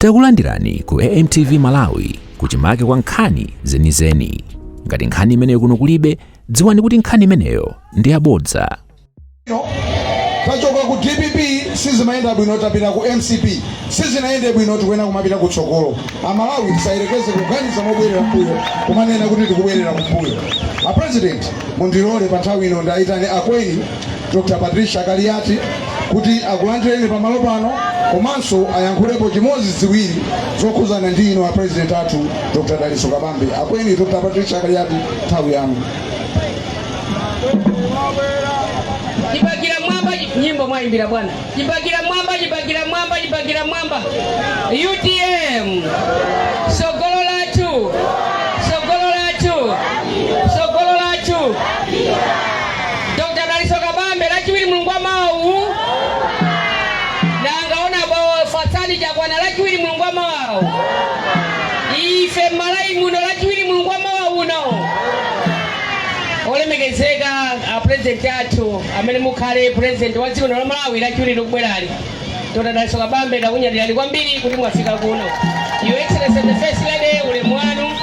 Takulandirani ku AMTV Malawi kuchimake kwa nkhani zenizeni. Ngati nkhani imeneyo kuno kulibe, dziwani kuti nkhani imeneyo ndi yabodza. Tachoka ku DPP sizimayenda bwino tapita ku MCP sizinaende bwino tikuena kumapita ku tsogolo. Amalawi tisayerekeze kuganiza mobwerera mbuyo kumanena kuti tikubwerera kumbuyo. A president mundilole pa nthawi ino ndaitane akweni Dr. Patricia Kaliati kuti akulandireni pamalo pano komanso ayankhulepo chimodzi ziwiri zokhuzana ndi ino a president athu Dr. Daliso Kabambe. Akweni Dr. Patricia Kaliati, nthawi yanu. Jibagira mwamba nyimbo mwaimbira bwana. Jibagira mwamba, jibagira mwamba, jibagira mwamba. UTM. Sogolola tu. Sogolola tu. Sogolola tu. Dr. Daliso Kabambe lachiwiri mulungu mau. Na ngaona bawa fatali jagwana lachiwiri mulungu mau. Ife malai muno lachiwiri mulungu mau uno. Olemegezeka a president atu amene mukhale president wa dziko la Malawi lachiwiri likubwerali. Dr. Daliso Kabambe ndakunyadira kwambiri kuti mwafika kuno. Your Excellency the First Lady ulemu wanu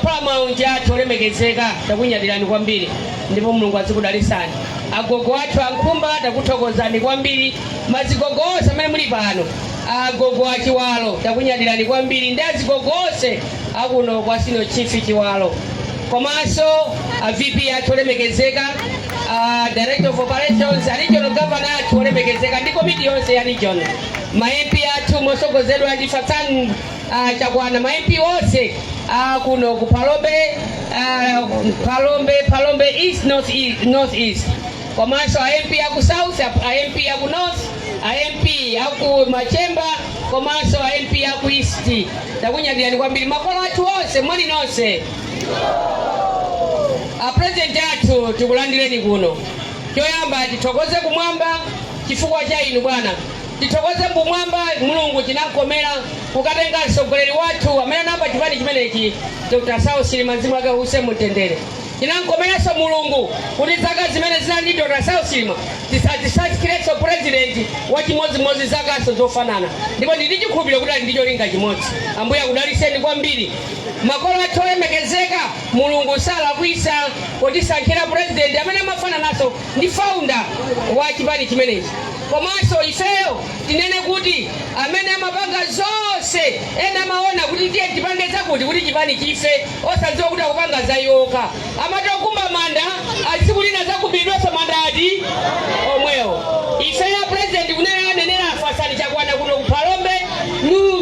paramount atu olemegezeka ndakunyadirani kwambiri ndipo mulungu azikudalisani. Agogo atu ankhumba ndakuthokozani kwambiri. Mazigogo onse amene muli pano agogo a Chiwalo ndakunyadirani kwambiri ndi azigogo onse akuno kwa senior chief Chiwalo. Komanso VP atu olemegezeka, Director of Operations, Regional Governor atu olemegezeka ndi committee yonse ya region. Ma MP atu mosogozedwa ndi Fatani Chakwana, ma MP onse kuno ku Palombe East, North East. Komanso MP aku South, MP aku North, MP aku Machemba, komanso MP aku East. Ndakunyadirani kwambiri makolo atu onse mwani nonse. A president atu tikulandireni kuno. Choyamba titokoze kumwamba chifukwa cha inu bwana. Titokoze kumwamba mulungu chinankomera kukatenga mtsogoleri wathu amene namba chipani chimenechi Dr. Sausi Silimanzimu ake use mutendere. Chinankomeranso mulungu kuti zaka zimene zinali Dr. Sausi Silima tisatisachikirenso president wa chimodzimodzi zakaso zofanana. Ndipo ndi chikhulupiriro kuti ali ndicho linga chimodzi. Ambuye akudaliseni kwambiri. Makolo athu olemegezeka mulungu salakwisa potisankhira president amene amafanana naso ndi founder wa chipani chimenechi. Komanso ifeyo tinene kuti amene amapanga zonse ena maona kuti tiye tipange zakuti kuti chipani chife osadziwa kuti akupanga zayoka. Amatokumba manda azikulina zakubidwaso mandati omwewo. Ifeyo president kunena nenera Fasani Chakwana kuno ku Palombe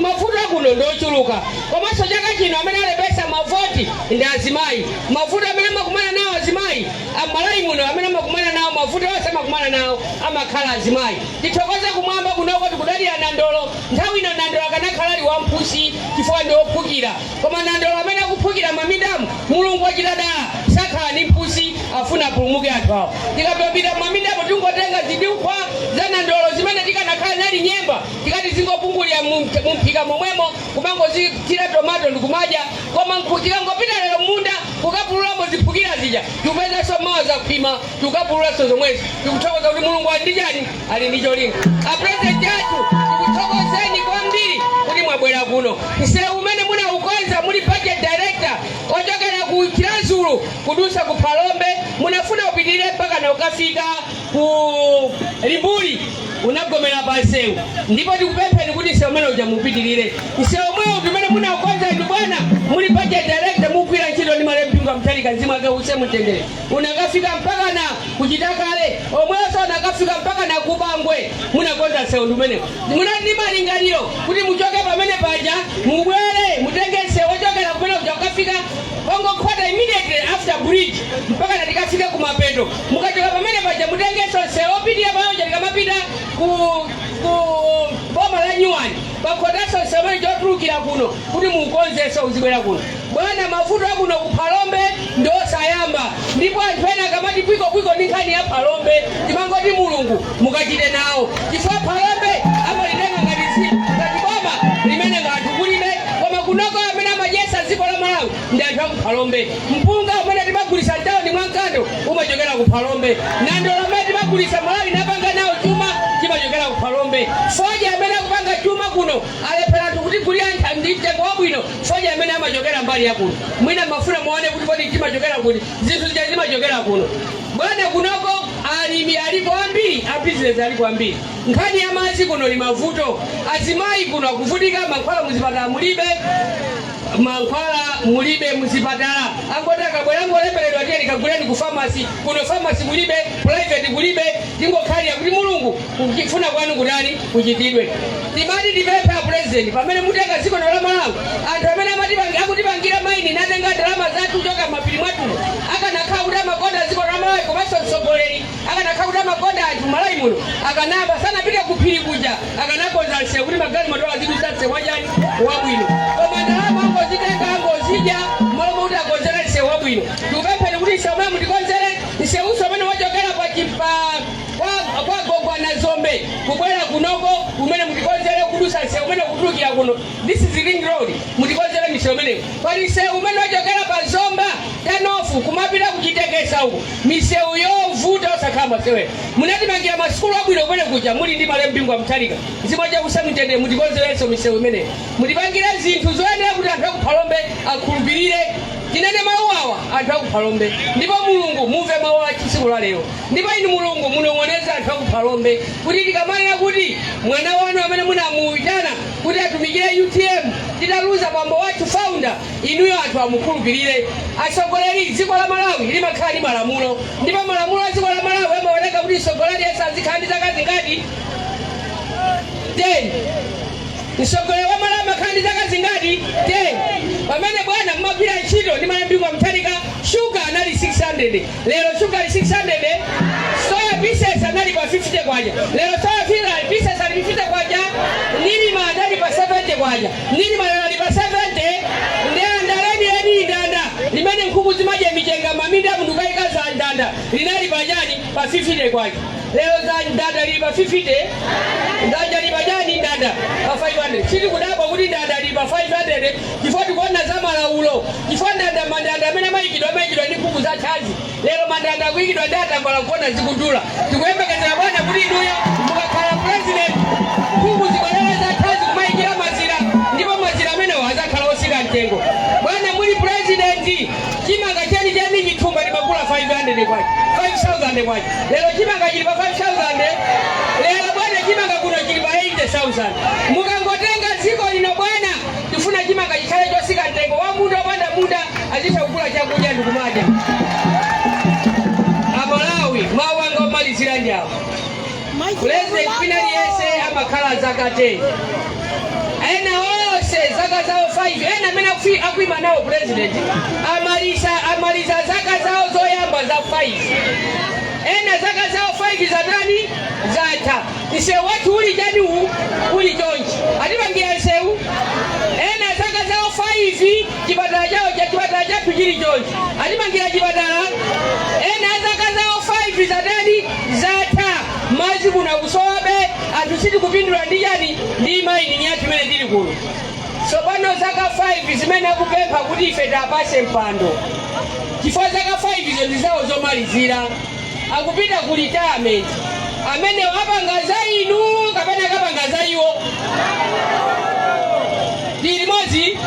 mafuta kuno ndochuluka. Komanso chaka chino amene alebesa mavoti ndi azimayi. Mafuta amene makumana nawo azimayi amalayi muno amene makumana nawo mafuta onse makumana nawo amakhala azimayi. Titokoze kumwamba kunoko tikudalira Nandolo. Nthawi ino Nandolo akanakhala ali wampusi chifukwa ndi ophukira. Koma Nandolo amene akuphukira mamindamu mulungu wachidadala sakhala ni mpusi afuna pulumuke anthu awo. Tikapita mamindamu tingotenga zidukhwa za Nandolo zimene tikanakhala nali nyemba tikati zingopungulira mumphika momwemo kumango zitira tomato ndikumadya. Koma tikangopita lero munda kukapululamo ziphukira zija tikupezaso mawa zakupima tikapululaso zomwezi. Tikuthokoza kuti mulungu ali ndi chani ali ndi cholinga. A president athu tikuthokozeni kwambiri kuti mwabwera kuno. Msewu umene munaukonza muli budget director ochokera ku Chirazulu kudusa ku Palombe munafuna upitirire mpaka na ukafika ku Libuli unagomera pansewu. Ndipo tikupempheni kuti msewu umene uja mupitirire. Msewu umwe umene munaukonza ndi bwana muli budget director mugwira ntchito ndi malempinga mtalika nzimu ake use mutendere. Unakafika mpaka na kuchitakale omweso unakafika mpaka na kubangwe munakonza msewu umene. Munandi malingaliro kuti muchoke pamene paja mubwere mutenge msewu ochokera kumene ukafika bongo kwata immediately after bridge mpaka natikafika kumapeto. Mukachoka pamene paja mutenge msewu opitia pamoja tikamapita ku boma la Nyuwani bakodaso msewu chotulukira kuno kuti mukonzeso uzibwera kuno. Bwana mafuta kuno ku Palombe ndo sayamba. Ndipo anthu ena akamati bwiko ndi nkhani ya Palombe timangoti mulungu mukachite nawo. Chifukwa Palombe amalitenga ngati boma limene ngati kulime koma kunoko amene amajesa dziko la Malawi ndi anthu aku Palombe. Mpunga umene timagulisa ntawuni mwankando umachokera ku Palombe. Nandolo amene timagulisa Malawi napanga nawo chuma chimachokera ku Palombe. Soja amene akupanga chuma kuno alepera kuti nditengo wabwino soja amene amachokera mbali yakuno mwina mafuna muone kuti kodi timachokera kuti zinthu zija zimachokera kuno bwana kunoko alimi aliko ambiri a business aliko ambiri nkhani ya madzi kuno li mavuto azimayi kuno akuvutika mankhwala muzipatala mulibe muzipatala angotaka bwerango leperedwa tiye likaguleni ku pharmacy kuno pharmacy mulibe private mulibe tingokhalira kuti mulungu kufuna kwanu kutani kuchitidwe timati tipepe a president pamene mutenga dziko la Malawi anthu amene akutipangira maini natenga ndalama zathu choka mapiri mwatuno akanakhala kuti amakonda dziko la Malawi komanso mtsogoleri akanakhala kuti amakonda anthu Malawi muno akanaba sanapite kuphiri kuja akanakonza nsewu kuti magali madola zidusa nsewu wajani wabwino koma ndalama angozitenga angozidya malomo kuti akonzere nsewu wabwino tikupempheni kuti nsewu mene mutikonzere nsewuso amene wachokera kwa Gogwa na Zombe kubwera kunoko kumene mutikonzere kudusa nsewu umene kutulukira kuno this is the ring road mutikonzere misewu imeneyo pali nsewu umene wachokera pa Zomba tanofu kumapita kuchitekesa uko misewu yovuta osakhala sewe munatimangira masukulu abwino kumene kuja muli ndi malembingwa mtalika zimwe chakusamutende mutikonzerenso misewu imeneyo mutipangira zinthu zoyenera kuti anthu akuphalombe akhulupirire tinene mawu awa anthu akuphalombe ndipo mulungu mumve mawu a tsiku la lero ndipo inu mulungu munong'oneza anthu akuphalombe kuti tikamanena kuti mwana wanu amene munamuitana kuti atumikire UTM titaluza bambo wathu founder inuyo anthu amukhulupirire atsogoleri dziko la Malawi limakhala ndi malamulo ndipo malamulo a dziko la Malawi amaoneka kuti mtsogoleri azikhala ndi zaka zingati 10 mtsogoleri wa Malawi amakhala ndi zaka zingati 10 pamene bwana mmagwira ntchito ndi malembingwa mtalika sugar anali 600 lero sugar ali 600 soya pieces anali pa 50 kwaja lero soya pieces ali 50 kwaja nilima anali pa 70 kwaja nilima anali pa 70 ndandaleni ndanda limene nkhuku zimaje michenga maminda mundu kaikaza ndanda linali pajani pa 50 kwaja lero za ndanda li pa 50 ndanja li pajani ndanda pa 500 chiti kudabwa kuti ndanda li pa 500 chifoti kuona za malaulo chifoti ndanda mandanda amene mayikidwa ndi nkhuku za chazi lero mandanda kuyikidwa ndanda mbala kuona zikundula tikuyembekezera bwana kuti inuyo mukakhala president nkhuku zikwanene za chazi kumayikira mazira ndipo mazira amenewo azakhala osika mtengo bwana muli president chimanga cheni chitumba ndi magula 500 kwaji 5000 kwaji lero chimanga chili pa 5000 lero bwana chimanga kuno chili pa 80000 mukangotenga dziko lino bwana tifuna chimanga chikhale chosika mtengo wa muda wapanda muda azitha kugula chakudya ndi kumadya Amalawi mawu anga omalizira njawo president pinali yese amakhala zaka 10 ena wose zaka zao 5 ena amene akuima nawo president amaliza zaka zao zoyamba za 5 ena zaka zao 5 za nani zata nsewu watu uli jani uli jonji atipangira nsewu ena zaka zao 5 chipatala chatu chili jonji atipangira chipatala ena zaka zao 5 za nani zata mazi kuna kusowabe atusiti kupindula ndijani ndi maini nyati mene dili kuno so pano zaka 5 zimene akupempha kuti ife tapase mpando chifukwa zaka 5 izo ndizawo zomalizira akupita ku retirement amene apanga za inu kapena kapanga za iwo dili mozi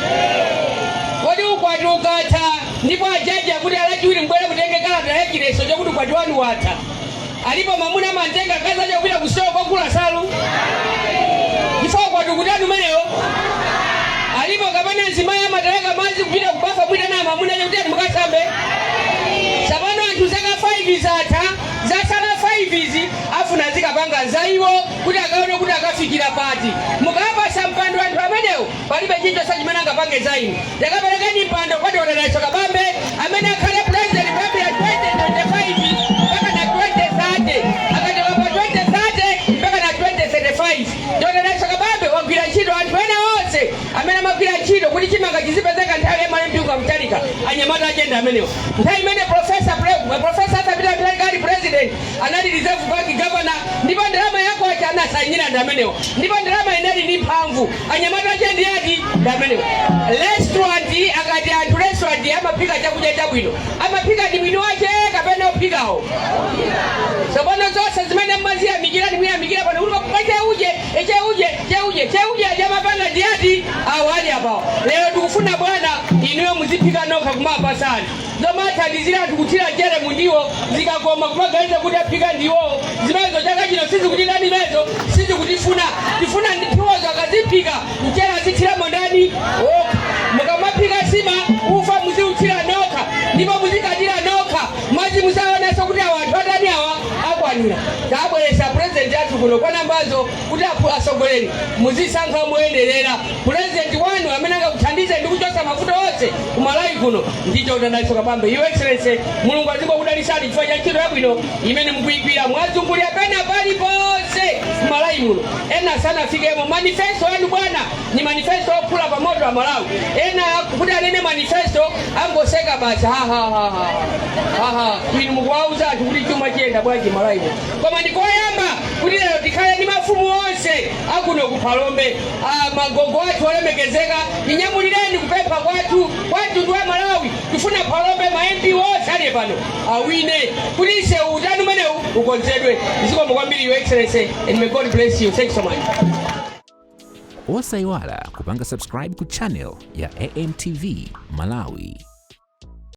kodi ukwati ukatha ndipo ajaji akuti alachiwiri mbwere kutenge kalata yachileso chokuti ukwati wanu watha alipo mamuna amantenga kaza chakupita kusowa kwa kula salu chifukwa ukwati ukutani umeneyo alipo kapena nzimayi amataleka mazi kupita kubafa mwita na mamuna chakutani mukasambe sabano anthu zaka 5 zatha zasala 5 izi afuna zikapanga zaiwo kuti akaone kuti akafikira pati mukapasa mpando anthu amenewo palibe chinjo sachimene angapange zainu yakaperekeni mpando kwati wadadaiso kabambe amene akhale president bambe ya 2025 mpaka na 2030 akatoka pa 2030 mpaka na 2035 wadadaiso kabambe wagwira ntchito anthu ena onse amene amagwira ntchito kuti chimanga chizipezeka nthawi ya malembingwa mtalika anyamata agenda amenewo nthawi imene profesa atapita mtalika president anali reserve bank governor ndipo ndalama yako acha anasanyira ndamenewo ndipo ndalama inali ndi mphamvu anyamata achendi yati ndamenewo restaurant akati anthu restaurant amapika chakudya chabwino amapika ndi mwini wache kapena opikawo sabona zonse zimene mmazi yamikira ndi muyamikira pano kuti pacheuje cheuje ajamapanga ndiyati awali pa lero tikufuna bwana inuyo muziphika nokha kumapasani zomathandizira tikutira jere mundiwo zikakoma kumagaliza kuti aphika ndiwo zimezo chaka chino sizikutikani mezo sizikutifuna tifuna ndipiwozo akaziphika mchera azithiramo ndani mukamaphika sima ufa muziuthira nokha ndipo muzikadira nokha mazi musaonaso kuti awanthu atani awa akwanira tabweresa purezidenti athu kuno kwa nambazo kuti asogoleri muzisankha muyenderera purezidenti wanu amene angakuthandize ndi kuchosa mavuto onse kumalawi kuno ndicho utadaliso kabambe your excellency mulungu azingokudalisani chifukwa cha ntchito yabwino imene mukuyigwira mwazungulira pena paliponse kumalawi muno ena sanafikemo manifesto yanu bwana ni manifesto ophula pa moto wa Malawi ena kuti anene manifesto angoseka basi inu mukuwauza anthu kuti chuma chiyenda bwanji Malawi koma ndikoyamba kuti lero tikhale ndi mafumu onse akuno kuphalombe magogo athu olemekezeka inyamulireni kupempha kwathu ndi wa Malawi tifuna phalombe ma MP onse ali pano awine kuti ise utani umenewu ukonzedwe zikomo kwambiri your excellency and may God bless you. Thanks so much. Osayiwala kupanga subscribe ku channel ya AMTV Malawi.